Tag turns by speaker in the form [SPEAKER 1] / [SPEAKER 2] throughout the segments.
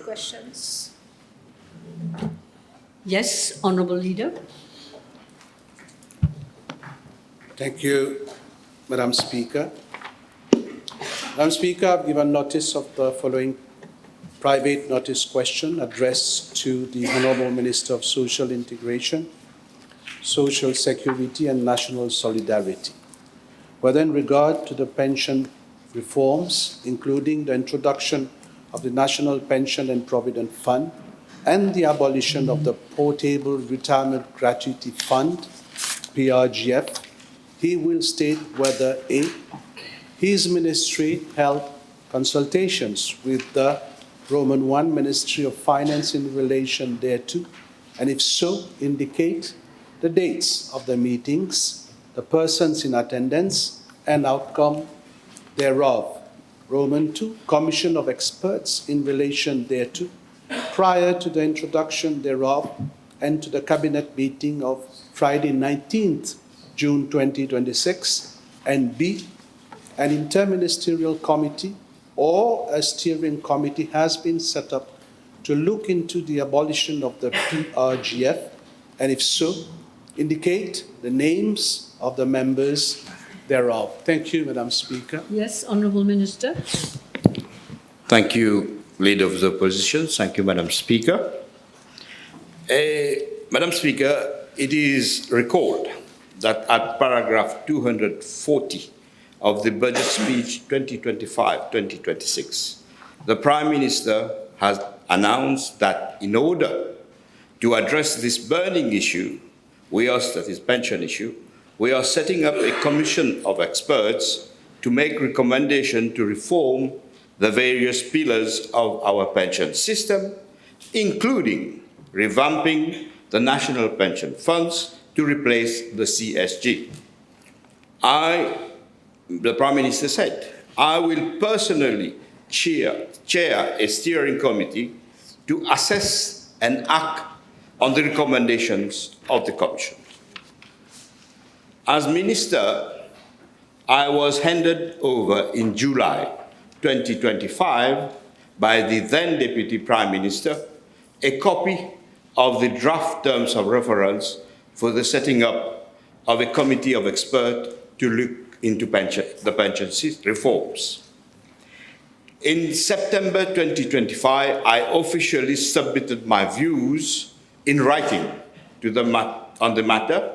[SPEAKER 1] questions?
[SPEAKER 2] Yes, Honourable Leader.
[SPEAKER 3] Thank you, Madam Speaker. Madam Speaker, I've given notice of the following private notice question addressed to the Honourable Minister of Social Integration, Social Security and National Solidarity, whether in regard to the pension reforms, including the introduction of the National Pension and Provident Fund and the abolition of the Portable Retirement Gratuity Fund, PRGF, he will state whether A, his ministry held consultations with the Roman I Ministry of Finance in relation thereto, and if so, indicate the dates of the meetings, the persons in attendance, and outcome thereof. Roman II, Commission of Experts in relation thereto, prior to the introduction thereof and to the Cabinet meeting of Friday 19th June 2026, and B, an interministerial committee or a steering committee has been set up to look into the abolition of the PRGF, and if so, indicate the names of the members thereof. Thank you, Madam Speaker.
[SPEAKER 2] Yes, Honourable Minister.
[SPEAKER 4] Thank you, Leader of the Opposition. Thank you, Madam Speaker. Madam Speaker, it is recalled that at paragraph 240 of the Budget Speech 2025-2026, the Prime Minister has announced that in order to address this burning issue, that is pension issue, we are setting up a commission of experts to make recommendations to reform the various pillars of our pension system, including revamping the national pension funds to replace the CSG. The Prime Minister said, I will personally chair a steering committee to assess and act on the recommendations of the Commission. As Minister, I was handed over in July 2025 by the then Deputy Prime Minister a copy of the draft terms of reference for the setting up of a committee of experts to look into the pension reforms. In September 2025, I officially submitted my views in writing on the matter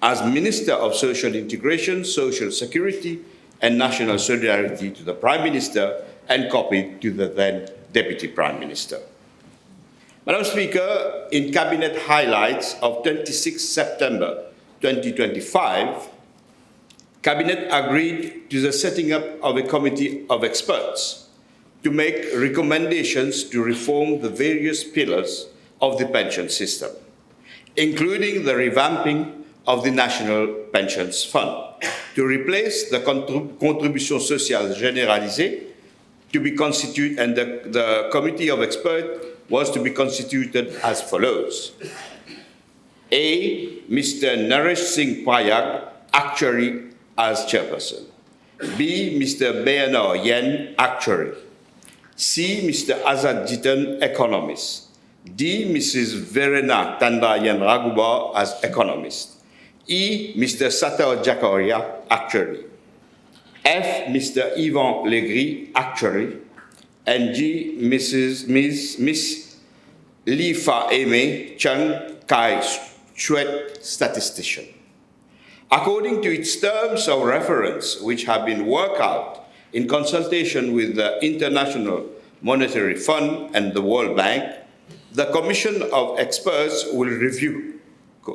[SPEAKER 4] as Minister of Social Integration, Social Security and National Solidarity to the Prime Minister and copied to the then Deputy Prime Minister. Madam Speaker, in Cabinet highlights of 26 September 2025, Cabinet agreed to the setting up of a committee of experts to make recommendations to reform the various pillars of the pension system, including the revamping of the National Pensions Fund, to replace the contribution sociale généralisée to be constituted, and the committee of experts was to be constituted as follows. A, Mr. Naresh Singh Prayag, actuary, as chairperson. B, Mr. Beyanor Yen, actuary. C, Mr. Azad Jitan, economist. D, Mrs. Verena Tandayan Raghubar, as economist. E, Mr. Satar Jakaria, actuary. F, Mr. Yvan Legris, actuary. And G, Miss Li Fa Aimé Chang Kai Chouet, statistician. According to its terms of reference, which have been worked out in consultation with the International Monetary Fund and the World Bank, the Commission of Experts will review,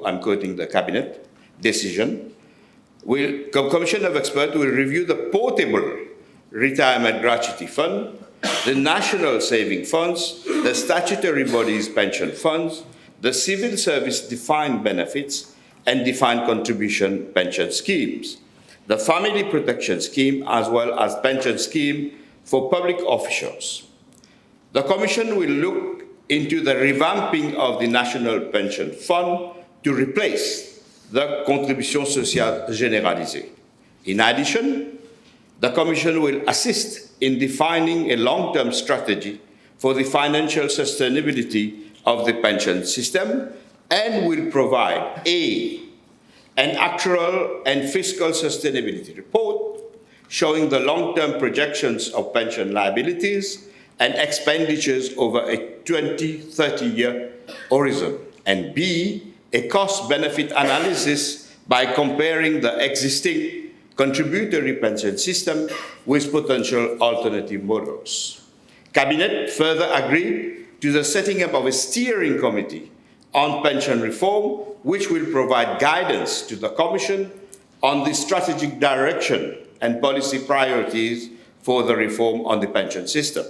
[SPEAKER 4] I'm quoting the Cabinet decision, Commission of Experts will review the Portable Retirement Gratuity Fund, the National Saving Funds, the statutory bodies pension funds, the civil service defined benefits and defined contribution pension schemes, the family protection scheme, as well as pension scheme for public officials. The Commission will look into the revamping of the National Pension Fund to replace the contribution sociale généralisée. In addition, the Commission will assist in defining a long-term strategy for the financial sustainability of the pension system and will provide an actual and fiscal sustainability report showing the long-term projections of pension liabilities and expenditures over a 20-30 year horizon, and B, a cost-benefit analysis by comparing the existing contributory pension system with potential alternative models. Cabinet further agreed to the setting up of a steering committee on pension reform, which will provide guidance to the Commission on the strategic direction and policy priorities for the reform on the pension system,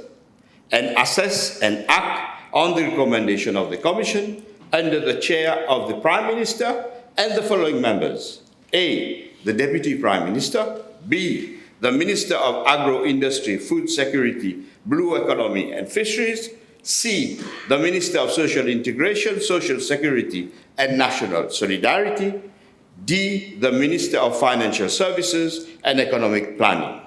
[SPEAKER 4] and assess and act on the recommendation of the Commission under the chair of the Prime Minister and the following members: A, the Deputy Prime Minister; B, the Minister of Agro-Industry, Food Security, Blue Economy and Fisheries; C, the Minister of Social Integration, Social Security and National Solidarity; D, the Minister of Financial Services and Economic Planning;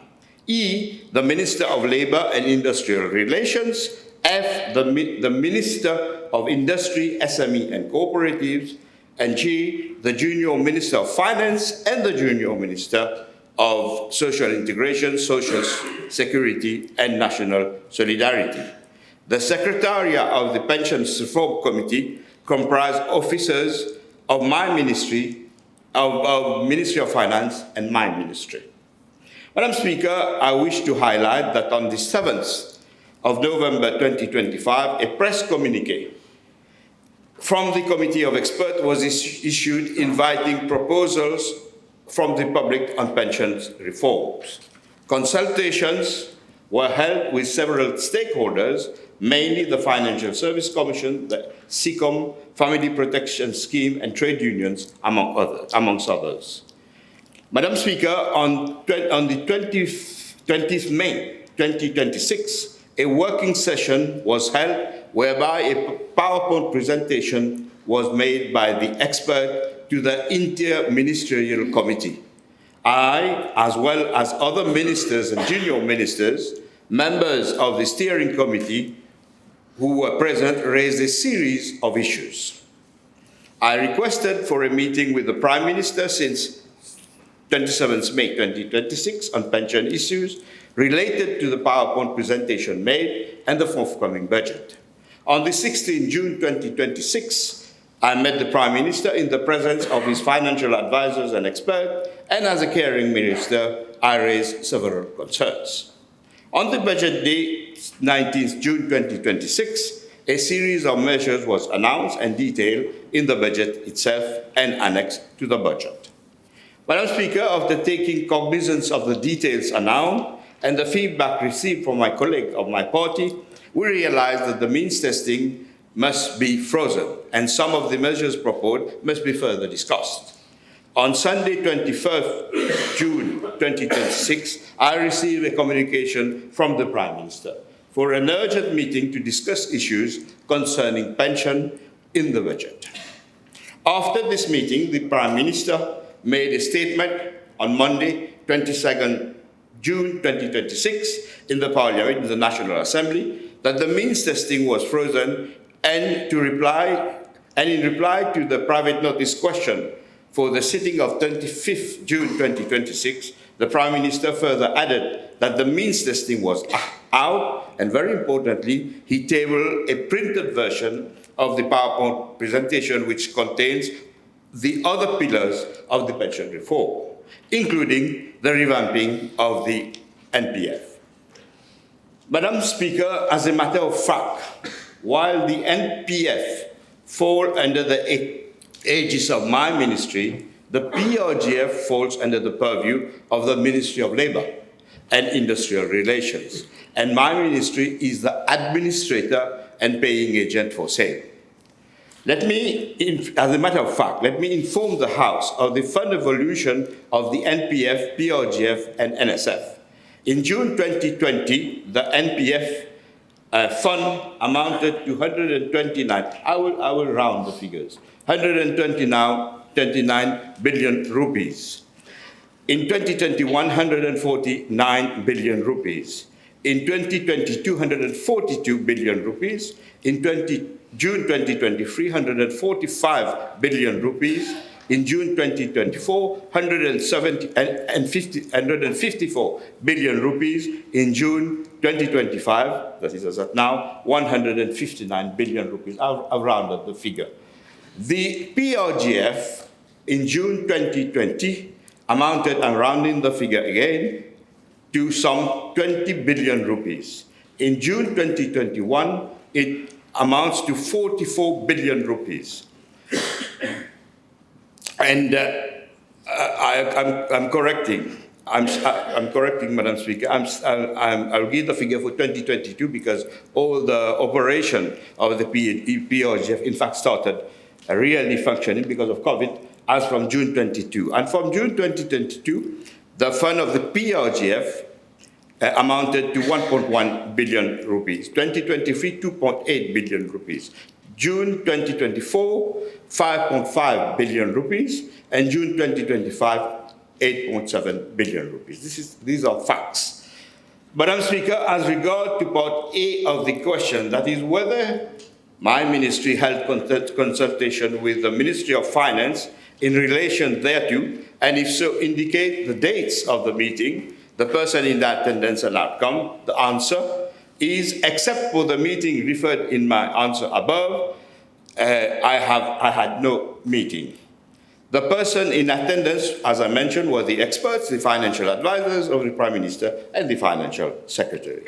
[SPEAKER 4] E, the Minister of Labour and Industrial Relations; F, the Minister of Industry, SME and Cooperatives; and G, the Junior Minister of Finance and the Junior Minister of Social Integration, Social Security and National Solidarity. The Secretariat of the Pensions Reform Committee comprised officers of my ministry, of Ministry of Finance and my ministry. Madam Speaker, I wish to highlight that on the 7th of November 2025, a press communiqué from the Committee of Experts was issued inviting proposals from the public on pensions reforms. Consultations were held with several stakeholders, mainly the Financial Service Commission, the SECOM, Family Protection Scheme, and trade unions, amongst others. Madam Speaker, on the 20th May 2026, a working session was held whereby a PowerPoint presentation was made by the expert to the Inter-Ministerial Committee. I, as well as other ministers and junior ministers, members of the steering committee who were present, raised a series of issues. I requested for a meeting with the Prime Minister since 27th May 2026 on pension issues related to the PowerPoint presentation made and the forthcoming budget. On the 16th June 2026, I met the Prime Minister in the presence of his financial advisors and experts, and as a caring minister, I raised several concerns. On the budget day, 19th June 2026, a series of measures was announced and detailed in the budget itself and annexed to the budget. Madam Speaker, after taking cognizance of the details announced and the feedback received from my colleague of my party, we realized that the means testing must be frozen and some of the measures proposed must be further discussed. On Sunday, 21st June 2026, I received a communication from the Prime Minister for an urgent meeting to discuss issues concerning pension in the budget. After this meeting, the Prime Minister made a statement on Monday, 22nd June 2026, in the Parliament, in the National Assembly, that the means testing was frozen, and in reply to the private notice question for the sitting of 25th June 2026, the Prime Minister further added that the means testing was out, and very importantly, he tabled a printed version of the PowerPoint presentation which contains the other pillars of the pension reform, including the revamping of the NPF. Madam Speaker, as a matter of fact, while the NPF fall under the aegis of my ministry, the PRGF falls under the purview of the Ministry of Labour and Industrial Relations, and my ministry is the administrator and paying agent for same. As a matter of fact, let me inform the House of the fund evolution of the NPF, PRGF, and NSF. In June 2020, the NPF fund amounted to 129, I will round the figures, 129 billion rupees. In 2020, 149 billion rupees. In 2020, 242 billion rupees. In June 2023, 145 billion rupees. In June 2024, 154 billion rupees. In June 2025, that is as at now, 159 billion rupees. I've rounded the figure. The PRGF in June 2020 amounted, I'm rounding the figure again, to some 20 billion rupees. In June 2021, it amounts to 44 billion rupees. And I'm correcting, Madam Speaker. I'll give the figure for 2022 because all the operation of the PRGF in fact started really functioning because of COVID as from June 22. And from June 2022, the fund of the PRGF amounted to 1.1 billion rupees. 2023, 2.8 billion rupees. June 2024, 5.5 billion rupees, and June 2025, 8.7 billion rupees. These are facts. Madam Speaker, as regard to part A of the question, that is whether my ministry held consultation with the Ministry of Finance in relation thereto, and if so, indicate the dates of the meeting, the person in the attendance and outcome. The answer is, except for the meeting referred in my answer above, I had no meeting. The person in attendance, as I mentioned, were the experts, the financial advisors of the Prime Minister and the Financial Secretary.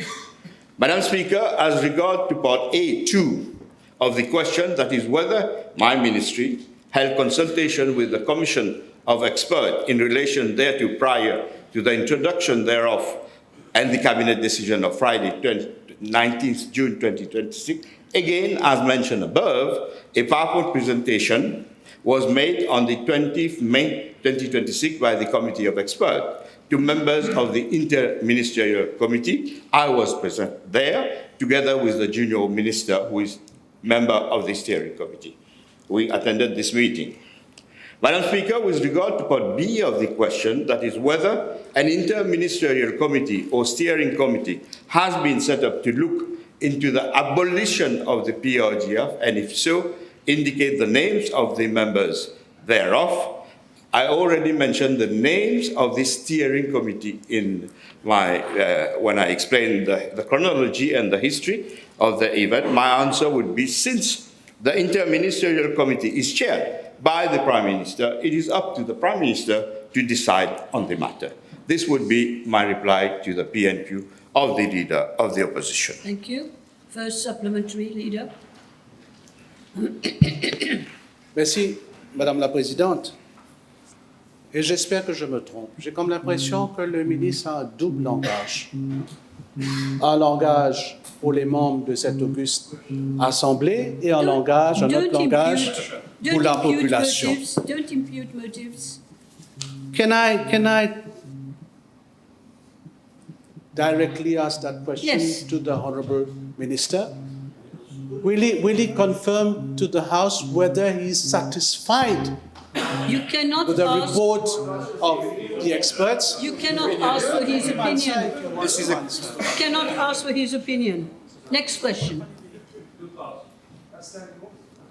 [SPEAKER 4] Madam Speaker, as regard to part A2 of the question, that is whether my ministry held consultation with the Commission of Experts in relation thereto prior to the introduction thereof and the Cabinet decision of Friday, 19th June 2026. Again, as mentioned above, a PowerPoint presentation was made on the 20th May 2026 by the Committee of Experts to members of the Inter-Ministerial Committee. I was present there, together with the junior minister who is member of the steering committee. We attended this meeting. Madam Speaker, with regard to part B of the question, that is whether an inter-ministerial committee or steering committee has been set up to look into the abolition of the PRGF, and if so, indicate the names of the members thereof. I already mentioned the names of the steering committee in my, when I explained the chronology and the history of the event. My answer would be, since the inter-ministerial committee is chaired by the Prime Minister, it is up to the Prime Minister to decide on the matter. This would be my reply to the PNQ of the Leader of the Opposition.
[SPEAKER 2] Thank you. First supplementary, Leader.
[SPEAKER 3] Merci, Madame la Présidente. Et j'espère que je me trompe. J'ai comme l'impression que le ministre a un double langage. Un langage pour les membres de cette auguste assemblée et un autre langage pour la population.
[SPEAKER 2] Don't impute motives.
[SPEAKER 3] Can I directly ask that question to the Honourable Minister? Will he confirm to the House whether he is satisfied
[SPEAKER 2] You cannot
[SPEAKER 3] with the
[SPEAKER 2] ask,
[SPEAKER 3] report of the experts?
[SPEAKER 2] you cannot ask for his opinion.
[SPEAKER 3] This is
[SPEAKER 2] You cannot ask for his opinion. Next question.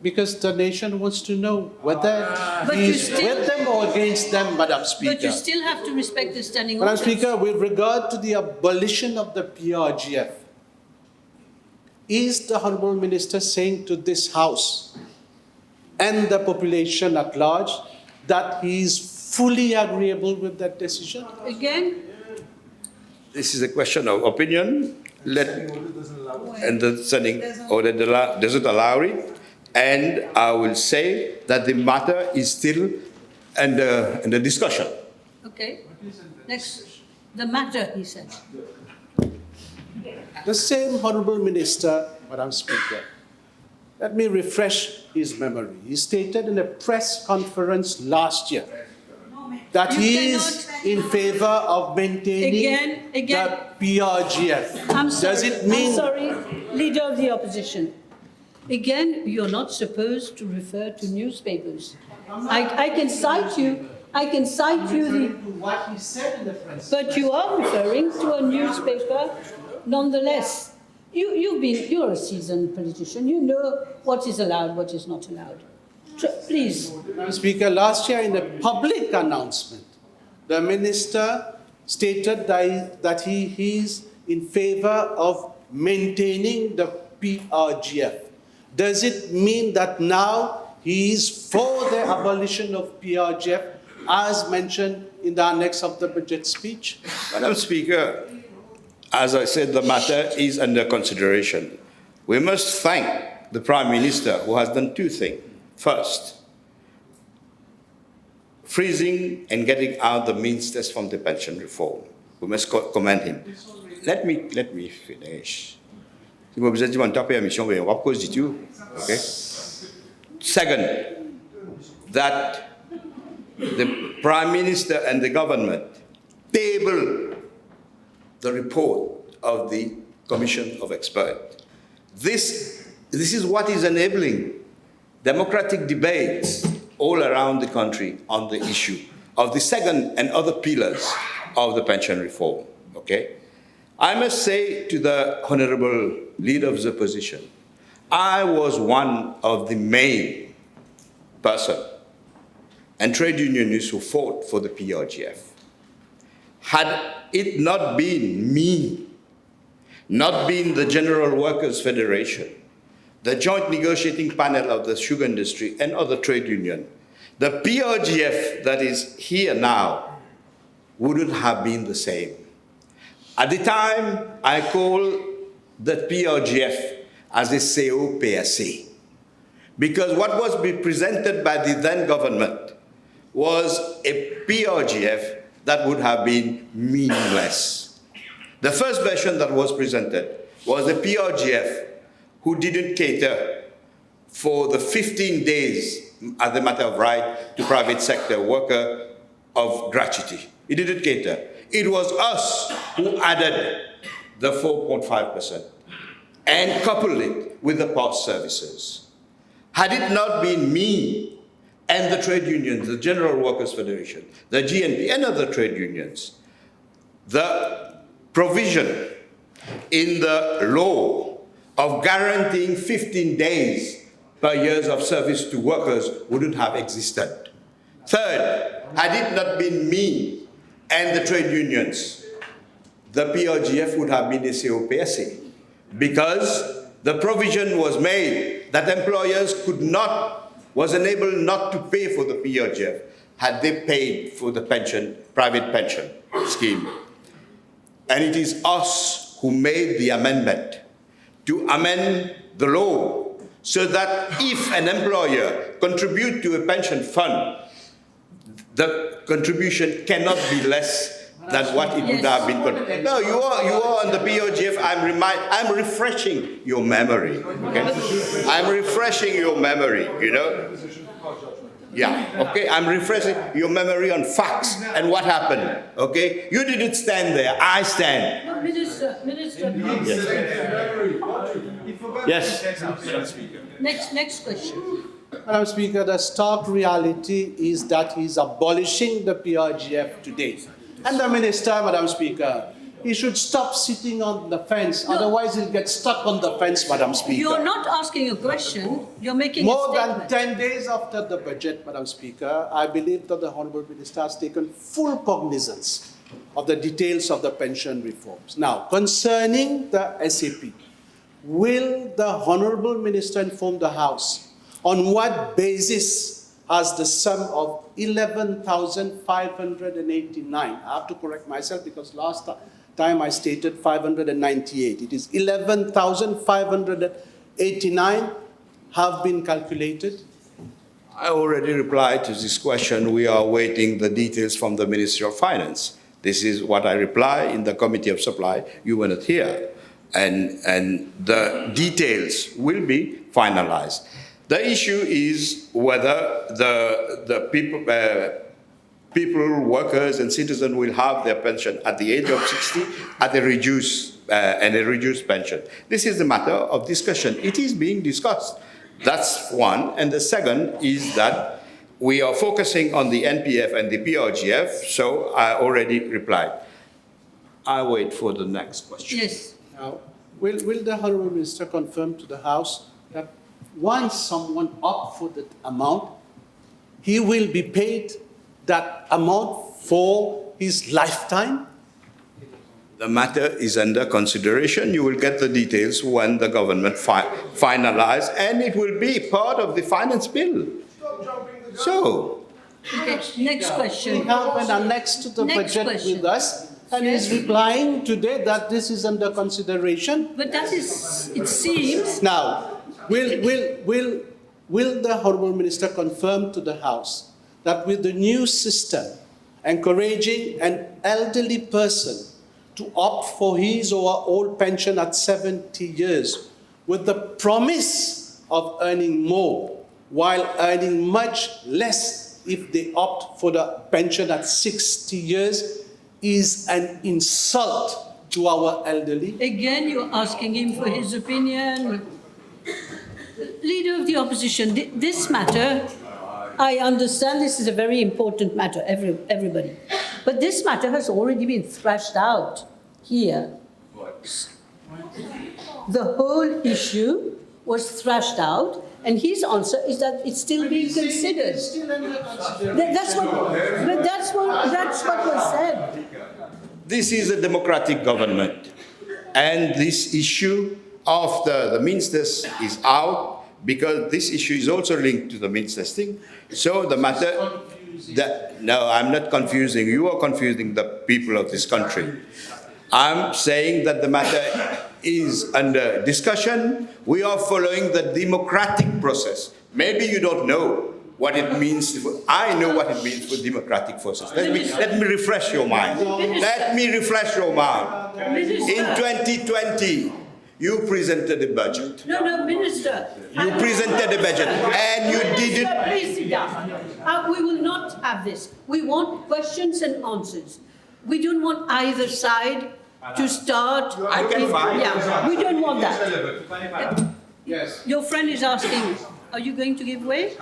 [SPEAKER 3] because the nation wants to know whether
[SPEAKER 2] But
[SPEAKER 3] he
[SPEAKER 2] you
[SPEAKER 3] is
[SPEAKER 2] still-
[SPEAKER 3] with them or against them, Madam Speaker.
[SPEAKER 2] But you still have to respect the standing
[SPEAKER 3] Madam
[SPEAKER 2] orders.
[SPEAKER 3] Speaker, with regard to the abolition of the PRGF, is the Honourable Minister saying to this House and the population at large that he is fully agreeable with that decision?
[SPEAKER 2] Again,
[SPEAKER 4] This is a question of opinion. And the standing order doesn't allow it. And I will say that the matter is still under discussion.
[SPEAKER 2] okay. Next, the matter, he said.
[SPEAKER 3] The same Honourable Minister, Madam Speaker, let me refresh his memory. He stated in a press conference last year that
[SPEAKER 2] You
[SPEAKER 3] he is in favour of maintaining
[SPEAKER 2] Again.
[SPEAKER 3] the PRGF.
[SPEAKER 2] I'm sorry.
[SPEAKER 3] Does it mean...
[SPEAKER 2] I'm sorry, Leader of the Opposition. Again, you're not supposed to refer to newspapers. I can cite you. I can cite you the.
[SPEAKER 3] what he said in the press.
[SPEAKER 2] But you are referring to a newspaper nonetheless, you're a seasoned politician. You know what is allowed, what is not allowed. Please.
[SPEAKER 3] Madam Speaker, last year in a public announcement, the minister stated that he is in favor of maintaining the PRGF. Does it mean that now he is for the abolition of PRGF as mentioned in the annex of the budget speech?
[SPEAKER 4] Madam Speaker, as I said, the matter is under consideration. We must thank the Prime Minister who has done two things. First, freezing and getting out the ministers from the pension reform. We must commend him. Let me finish. Okay. Second, that the Prime Minister and the government table the report of the Commission of Experts. This is what is enabling democratic debates all around the country on the issue of the second and other pillars of the pension reform, okay? I must say to the Honourable Leader of the Opposition, I was one of the main person and trade unionists who fought for the PRGF. Had it not been me, not been the General Workers' Federation, the joint negotiating panel of the sugar industry and other trade union, the PRGF that is here now wouldn't have been the same. At the time, I called the PRGF as a COPSA, because what was being presented by the then government was a PRGF that would have been meaningless. The first version that was presented was the PRGF who didn't cater for the 15 days as a matter of right to private sector worker of gratuity. It didn't cater. It was us who added the 4.5% and coupled it with the post services. Had it not been me and the trade unions, the General Workers' Federation, the GNP and other trade unions, the provision in the law of guaranteeing 15 days per year of service to workers wouldn't have existed. Third, had it not been me and the trade unions, the PRGF would have been a COPSA, because the provision was made that employers was enabled not to pay for the PRGF had they paid for the pension, private pension scheme. And it is us who made the amendment to amend the law so that if an employer contributes to a pension fund, the contribution cannot be less than what it would have been. No, you are on the PRGF. I'm refreshing your memory. Okay? I'm refreshing your memory, you know. Yeah, okay, I'm refreshing your memory on facts and what happened, okay? You didn't stand there, I stand.
[SPEAKER 2] No, Minister.
[SPEAKER 4] Yes.
[SPEAKER 2] Next question.
[SPEAKER 3] Madam Speaker, the stark reality is that he's abolishing the PRGF today. And the minister, Madam Speaker, he should stop sitting on the fence,
[SPEAKER 2] No.
[SPEAKER 3] otherwise he'll get stuck on the fence, Madam Speaker.
[SPEAKER 2] You're not asking a question, you're making
[SPEAKER 3] More
[SPEAKER 2] a
[SPEAKER 3] than
[SPEAKER 2] statement.
[SPEAKER 3] 10 days after the budget, Madam Speaker, I believe that the Honourable Minister has taken full cognizance of the details of the pension reforms. Now, concerning the SAP, will the Honourable Minister inform the House on what basis has the sum of 11,589, I have to correct myself because last time I stated 598. It is 11,589 have been calculated?
[SPEAKER 4] I already replied to this question. We are awaiting the details from the Ministry of Finance. This is what I reply in the Committee of Supply. You were not here. And the details will be finalized. The issue is whether the people, workers and citizens will have their pension at the age of 60 at a reduced pension. This is a matter of discussion. It is being discussed. That's one. And the second is that we are focusing on the NPF and the PRGF, so I already replied. I wait for the next question.
[SPEAKER 2] Yes.
[SPEAKER 3] Now, will the Honourable Minister confirm to the House that once someone opts for that amount, he will be paid that amount for his lifetime?
[SPEAKER 4] The matter is under consideration. You will get the details when the government finalize, and it will be part of the finance bill. So,
[SPEAKER 2] Okay, next
[SPEAKER 3] We
[SPEAKER 2] question.
[SPEAKER 3] have an annex to the
[SPEAKER 2] Next
[SPEAKER 3] budget
[SPEAKER 2] question.
[SPEAKER 3] with us, and he's replying today that this is under consideration.
[SPEAKER 2] But that is, it seems,
[SPEAKER 3] Now, will the Honourable Minister confirm to the House that with the new system encouraging an elderly person to opt for his or her old pension at 70 years with the promise of earning more while earning much less if they opt for the pension at 60 years is an insult to our elderly?
[SPEAKER 2] again, you're asking him for his opinion. Leader of the opposition, this matter, I understand this is a very important matter, everybody. But this matter has already been thrashed out here. The whole issue was thrashed out, and his answer is that it's still being considered. That's what was said.
[SPEAKER 4] this is a democratic government, and this issue of the ministers is out because this issue is also linked to the ministers thing. So the matter, no, I'm not confusing. You are confusing the people of this country. I'm saying that the matter is under discussion. We are following the democratic process. Maybe you don't know what it means. I know what it means for democratic process. Let me refresh your mind. Let me refresh your mind. In 2020, you presented a budget.
[SPEAKER 2] No, Minister.
[SPEAKER 4] You presented a budget and you did
[SPEAKER 2] Minister,
[SPEAKER 4] it.
[SPEAKER 2] please sit down. We will not have this. We want questions and answers. We don't want either side to start.
[SPEAKER 4] I can find.
[SPEAKER 2] Yeah, we don't want that.
[SPEAKER 3] Yes.
[SPEAKER 2] Your friend is asking, are you going to give way?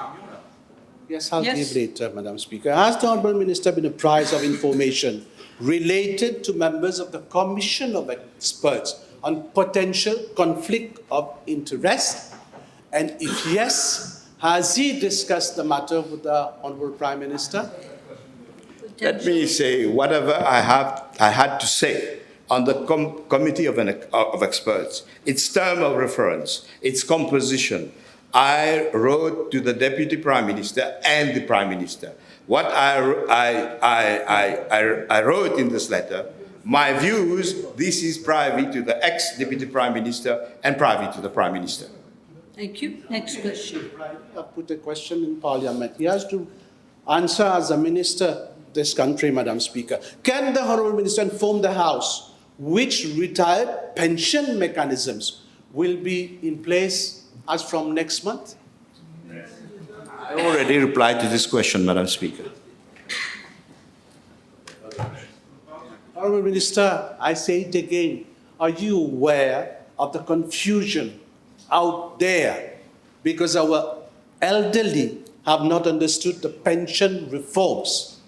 [SPEAKER 3] Yes, I'll
[SPEAKER 2] Yes.
[SPEAKER 3] give later, Madam Speaker. Has the Honourable Minister been apprised of information related to members of the Commission of Experts on potential conflict of interest? And if yes, has he discussed the matter with the Honourable Prime Minister?
[SPEAKER 4] Let me say whatever I had to say on the committee of experts, its term of reference, its composition. I wrote to the Deputy Prime Minister and the Prime Minister. What I wrote in this letter, my views, this is private to the ex-Deputy Prime Minister and private to the Prime Minister.
[SPEAKER 2] Thank you. Next question.
[SPEAKER 3] I put a question in Parliament. He has to answer as a minister of this country, Madam Speaker. Can the Honourable Minister inform the House which retired pension mechanisms will be in place as from next month?
[SPEAKER 4] I already replied to this question, Madam Speaker.
[SPEAKER 3] Honourable Minister, I say it again. Are you aware of the confusion out there because our elderly have not understood the pension reforms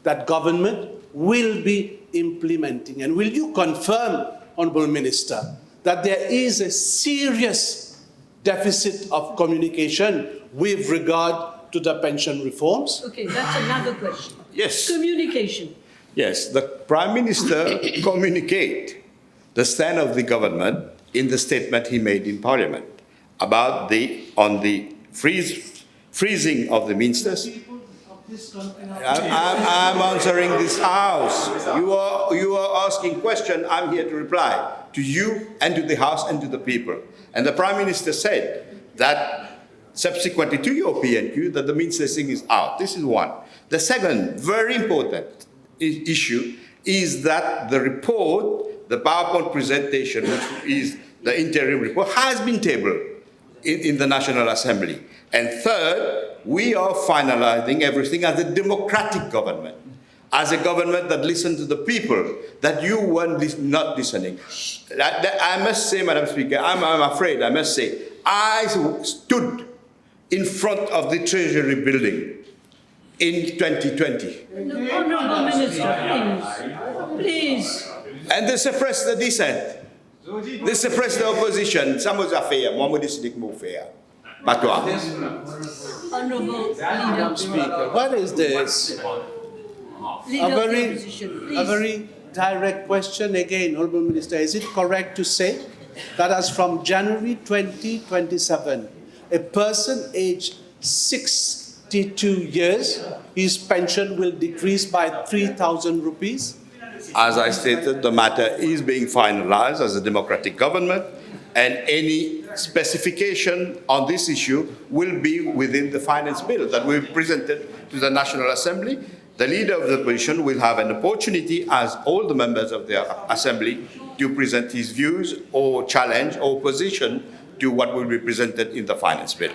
[SPEAKER 3] that government will be implementing? And will you confirm, Honourable Minister, that there is a serious deficit of communication with regard to the pension reforms?
[SPEAKER 2] Okay, that's another question.
[SPEAKER 4] Yes.
[SPEAKER 2] Communication.
[SPEAKER 4] Yes, the Prime Minister communicate the stand of the government in the statement he made in Parliament about the freezing of the ministers. I'm answering this House. You are asking question. I'm here to reply to you and to the House and to the people. And the Prime Minister said that subsequently to your PNQ that the ministers thing is out. This is one. The second, very important issue is that the report, the PowerPoint presentation, which is the interim report, has been tabled in the National Assembly. And third, we are finalizing everything as a democratic government, as a government that listens to the people, that you were not listening. I must say, Madam Speaker, I'm afraid, I must say, I stood in front of the Treasury building in 2020.
[SPEAKER 2] Honourable Minister, please.
[SPEAKER 4] And they suppressed the dissent. This suppress the opposition. Some was fair, Mohamed Siddiq more fair. Patwa.
[SPEAKER 2] Honourable Leader,
[SPEAKER 3] Speaker, what is this?
[SPEAKER 2] Leader of the Opposition, please.
[SPEAKER 3] A very direct question again, Honourable Minister. Is it correct to say that as from January 2027, a person aged 62 years, his pension will decrease by 3,000 rupees?
[SPEAKER 4] As I stated, the matter is being finalized as a democratic government, and any specification on this issue will be within the finance bill that we've presented to the National Assembly. The leader of the opposition will have an opportunity, as all the members of the Assembly, to present his views or challenge or opposition to what will be presented in the finance bill.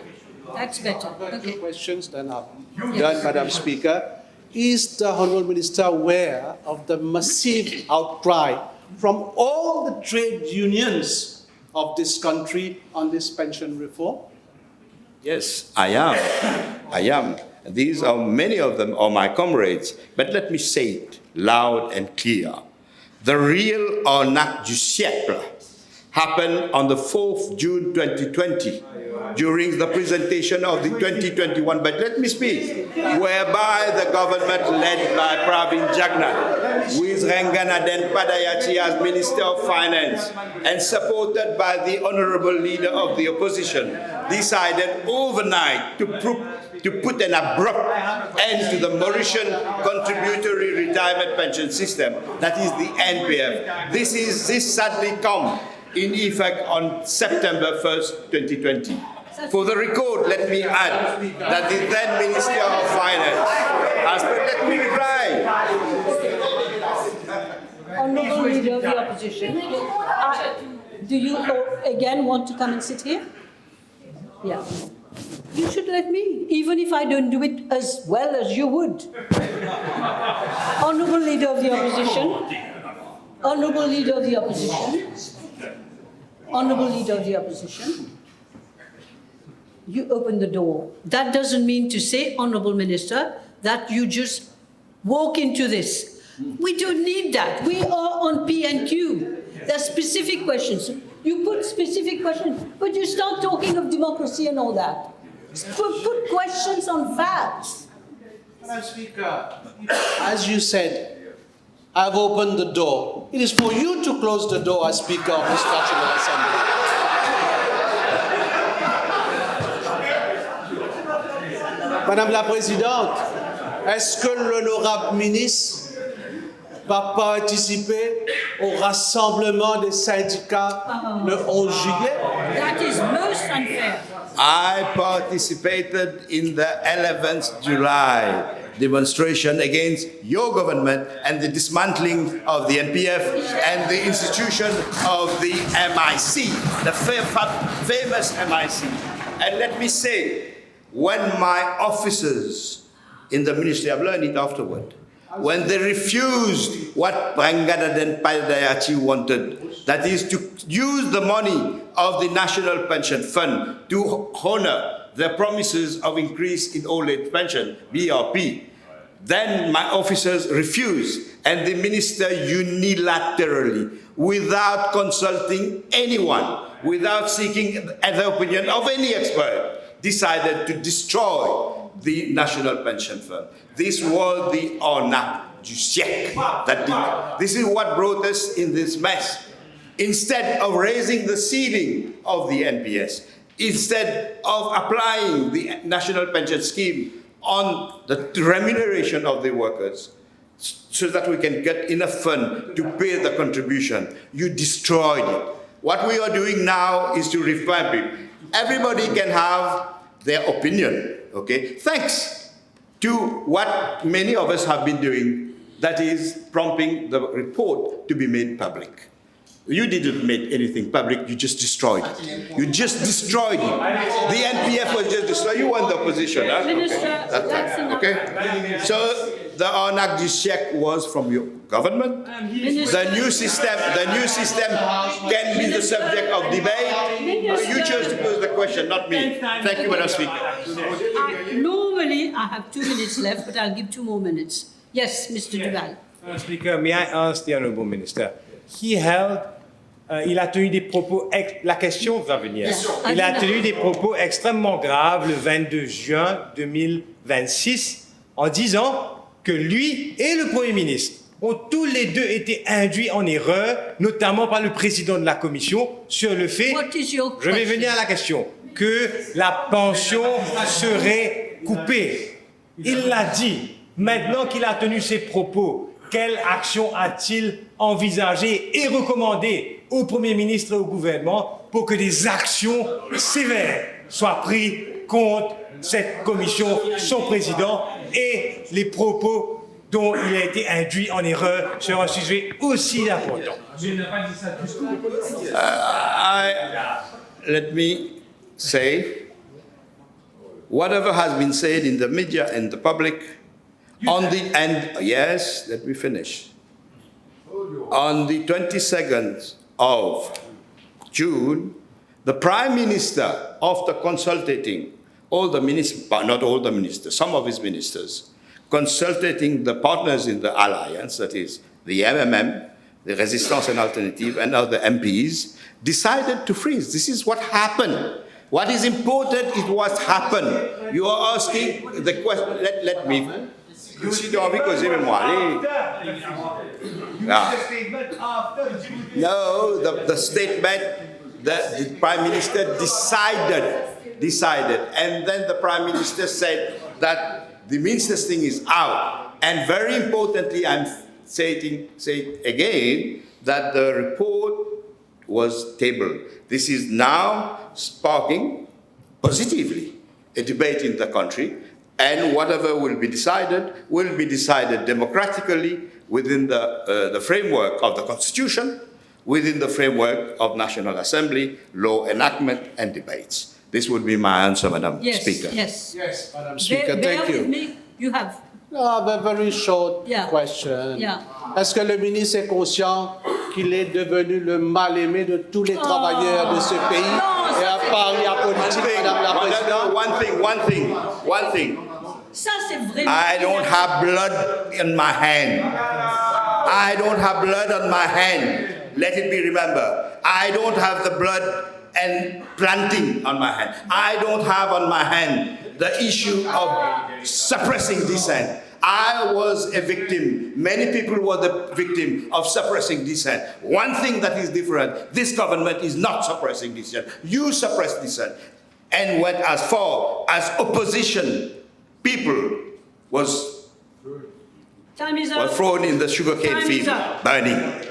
[SPEAKER 2] That's better. Okay.
[SPEAKER 3] Two questions, then I'm done, Madam Speaker. Is the Honourable Minister aware of the massive outcry from all the trade unions of this country on this pension reform?
[SPEAKER 4] Yes, I am. These are, many of them are my comrades. But let me say it loud and clear. The real arnaque du siècle happened on the 4th June 2020 during the presentation of the 2021 budget. Let me speak. Whereby the government led by Pravin Jagnnath with Ranganaden Padayati as Minister of Finance and supported by the Honourable Leader of the Opposition decided overnight to put an abrupt end to the Mauritian Contributory Retirement Pension System, that is the NPF. This sadly come in effect on September 1st, 2020. For the record, let me add that the then Minister of Finance has, let me reply.
[SPEAKER 2] Honourable Leader of the Opposition, do you again want to come and sit here? Yeah. You should let me, even if I don't do it as well as you would. Honourable Leader of the Opposition, Honourable Leader of the Opposition, Honourable Leader of the Opposition, you open the door. That doesn't mean to say, Honourable Minister, that you just walk into this. We don't need that. We are on PNQ. There are specific questions. You put specific questions, but you start talking of democracy and all that. Put questions on facts.
[SPEAKER 3] Madam Speaker, as you said, I've opened the door. It is for you to close the door as Speaker of this National Assembly. Madame la Présidente, est-ce que l'honorable ministre va participer au rassemblement des syndicats le 11 juillet?
[SPEAKER 2] That is most unfair.
[SPEAKER 4] I participated in the 11th July demonstration against your government and the dismantling of the NPF and the institution of the MIC, the famous MIC. And let me say, when my officers in the ministry, I've learned it afterward, when they refused what Ranganaden Padayati wanted, that is to use the money of the National Pension Fund to honor the promises of increase in old age pension, BRP, then my officers refused, and the minister unilaterally, without consulting anyone, without seeking the opinion of any expert, decided to destroy the National Pension Fund. This was the arnaque du siècle. This is what brought us in this mess. Instead of raising the ceiling of the NPS, instead of applying the National Pension Scheme on the remuneration of the workers, so that we can get enough fund to pay the contribution, you destroyed it. What we are doing now is to revamp it. Everybody can have their opinion, okay? Thanks to what many of us have been doing, that is prompting the report to be made public. You didn't make anything public, you just destroyed it. You just destroyed it. The NPF was just destroyed. You won the opposition, huh?
[SPEAKER 2] Minister,
[SPEAKER 4] Okay.
[SPEAKER 2] that's enough.
[SPEAKER 4] Okay? So the arnaque du siècle was from your government. The new system can be the subject of debate. You chose to pose the question, not me. Thank you, Madam Speaker.
[SPEAKER 2] Normally, I have 2 minutes left, but I'll give 2 more minutes. Yes, Mr. Duval.
[SPEAKER 1] Speaker, may I ask the Honourable Minister, he held il a tenu des propos, la question va venir,
[SPEAKER 2] Yeah.
[SPEAKER 1] il a tenu des propos extrêmement graves le 22 juin 2026 en disant que lui et le Premier ministre ont tous les deux été induits en erreur, notamment par le président de la Commission, sur le fait,
[SPEAKER 2] What is your
[SPEAKER 1] je vais
[SPEAKER 2] question?
[SPEAKER 1] venir à la question, que la pension serait coupée. Il l'a dit. Maintenant qu'il a tenu ses propos, quelle action a-t-il envisagé et recommandé au Premier ministre et au gouvernement pour que des actions sévères soient prises contre cette commission, son président et les propos dont il a été induit en erreur sur un sujet aussi important?
[SPEAKER 4] Let me say, whatever has been said in the media and the public, yes, let me finish. On the 22nd of June, the Prime Minister, after consulting all the ministers, not all the ministers, some of his ministers, consulting the partners in the alliance, that is the MMM, the Resistance and Alternative, and other MPs, decided to freeze. This is what happened. What is important is what happened. You are asking the question, let me... No, the statement that the Prime Minister decided, and then the Prime Minister said that the Ministers thing is out. And very importantly, I'm saying again that the report was tabled. This is now sparking positively a debate in the country, and whatever will be decided democratically within the framework of the Constitution, within the framework of National Assembly, law enactment and debates. This would be my answer, Madam Speaker.
[SPEAKER 2] Yes.
[SPEAKER 3] Yes, Madam Speaker,
[SPEAKER 2] Bear
[SPEAKER 3] thank
[SPEAKER 2] with
[SPEAKER 3] you.
[SPEAKER 2] me. You have.
[SPEAKER 3] I have a very short
[SPEAKER 2] Yeah.
[SPEAKER 3] question.
[SPEAKER 2] Yeah.
[SPEAKER 3] Est-ce que le ministre est conscient qu'il est devenu le mal-aimé de tous les travailleurs de ce pays et à part la politique, Madame la Présidente?
[SPEAKER 4] One thing.
[SPEAKER 2] Ça, c'est vraiment.
[SPEAKER 4] I don't have blood in my hand. I don't have blood on my hand. Let it be remembered. I don't have the blood and planting on my hand. I don't have on my hand the issue of suppressing dissent. I was a victim. Many people were the victim of suppressing dissent. One thing that is different, this government is not suppressing dissent. You suppress dissent. And went as far as opposition people was
[SPEAKER 2] Time is up.
[SPEAKER 4] thrown in the sugarcane
[SPEAKER 2] Time is
[SPEAKER 4] field,
[SPEAKER 2] up.
[SPEAKER 4] burning.